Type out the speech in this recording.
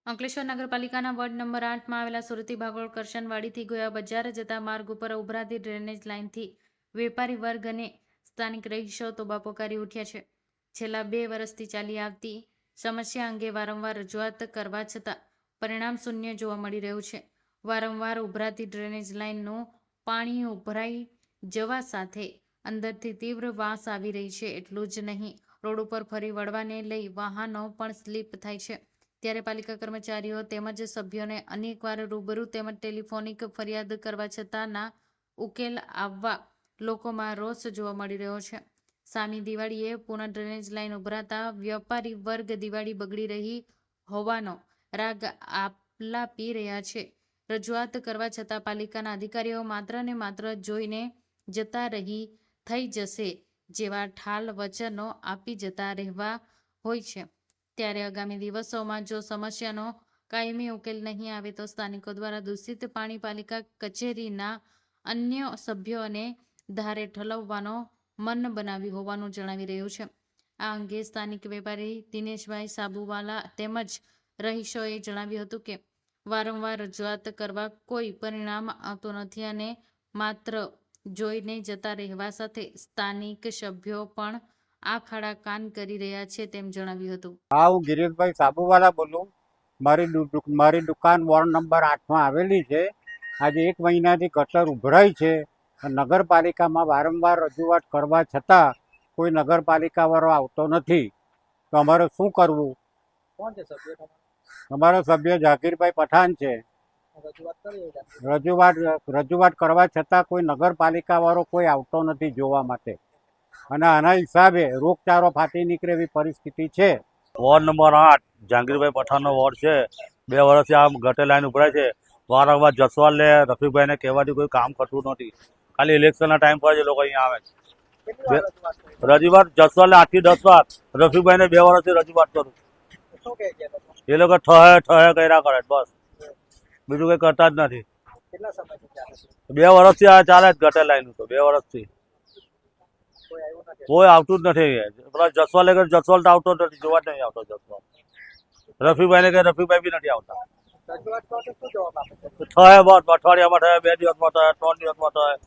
અંકલેશ્વર નગરપાલિકાના ward number 8માં આવેલા સુરતી ભાગોળ કરશનવાડીથી ગોયા બજાર જતા માર્ગ ઉપર ઉભરાતી ડ્રેનેજ લાઇનથી વેપારી વર્ગ અને સ્થાનિક રહીશો તોબા પોકારી ઉઠ્યા છે. છેલ્લા 2 વર્ષથી ચાલી આવતી સમસ્યા અંગે વારંવાર રજૂઆત કરવા છતાં પરિણામ શૂન્ય જોવા મળી રહ્યું છે. વારંવાર ઉભરાતી ડ્રેનેજ લાઇનનું પાણી ઉભરાઈ જવા સાથે અંદરથી તીવ્ર વાસ આવી રહી છે. એટલું જ નહીં, રોડ ઉપર ફરી વળવાને લઈ વાહનો પણ સ્લીપ થાય છે. ત્યારે પાલિકા કર્મચારીઓ તેમજ સભ્યોને અનેકવાર રૂબરૂ તેમજ ટેલિફોનિક ફરિયાદ કરવા છતાં ના ઉકેલ આવવા લોકોમાં રોષ જોવા મળી રહ્યો છે. સામી દિવાળીએ પુનઃ ડ્રેનેજ લાઇન ઉભરાતા વેપારી વર્ગ દિવાળી બગડી રહી હોવાનો રાગ આલાપી રહ્યા છે. રજૂઆત કરવા છતાં પાલિકાના અધિકારીઓ માત્ર ને માત્ર જોઈને જતા રહી થઈ જશે જેવા ઠાલ વચનો આપી જતા રહેવા હોય છે. ત્યારે આગામી દિવસોમાં જો સમસ્યાનો કાયમી ઉકેલ નહીં આવે તો સ્થાનિકો દ્વારા દૂષિત પાણી પાલિકા કચેરીના અન્ય સભ્યોને ધારે ઠલવવાનો મન બનાવ્યું હોવાનું જણાવી રહ્યું છે. આ અંગે સ્થાનિક વેપારી દિનેશભાઈ સાબુવાલા તેમજ રહીશોએ જણાવ્યું હતું કે વારંવાર રજૂઆત કરવા કોઈ પરિણામ આવતું નથી અને માત્ર જોઈને જતા રહેવા સાથે સ્થાનિક સભ્યો પણ આ ખાડા કાન કરી રહ્યા છે તેમ જણાવ્યું હતું. હા, હું ગિરીશભાઈ સાબુવાલા બોલું. મારી દુકાન વોર્ડ નંબર 8માં આવેલી છે. આજે 1 મહિનાથી ગટર ઉભરાઈ છે. નગરપાલિકામાં વારંવાર રજૂઆત કરવા છતાં કોઈ નગરપાલિકાવાળો આવતો નથી. તો અમારે શું કરવું? કોણ છે સભ્ય તમારો? અમારો સભ્ય ઝાકીરભાઈ પઠાણ છે. રજૂઆત કરવા છતાં કોઈ નગરપાલિકાવાળો કોઈ આવતો નથી જોવા માટે, અને આના હિસાબે રોગચાળો ફાટી નીકળે એવી પરિસ્થિતિ છે. વોર્ડ નંબર 8 જહાંગીરભાઈ પઠાણનો વોર્ડ છે. 2 વર્ષથી આ ગટર લાઈન ઉભરાય છે. વારંવાર જસવાલને રફીકભાઈને કહેવાથી કોઈ કામ કરતું નથી. ખાલી ઇલેક્શનના ટાઈમ પર જ લોકો અહીંયા આવે છે. રજૂઆત જસવાલને 8 થી 10 વાર, રફીકભાઈને 2 વર્ષથી રજૂઆત કરું. એ લોકો ઠહે કર્યા કરે બસ, બીજું કંઈ કરતા જ નથી. 2 વર્ષથી આ ચાલે જ ગટર લાઈન તો 2 વર્ષથી કોઈ આવતું જ નથી. પેલા જસવાલ તો આવતો જ નથી, જોવા જ નહીં આવતો જસવાલ. રફીકભાઈને કહે રફીકભાઈ બી નથી આવતા. થયા બસ, અઠવાડિયામાં થયા, 2 દિવસમાં થયા, 3 દિવસમાં થયા.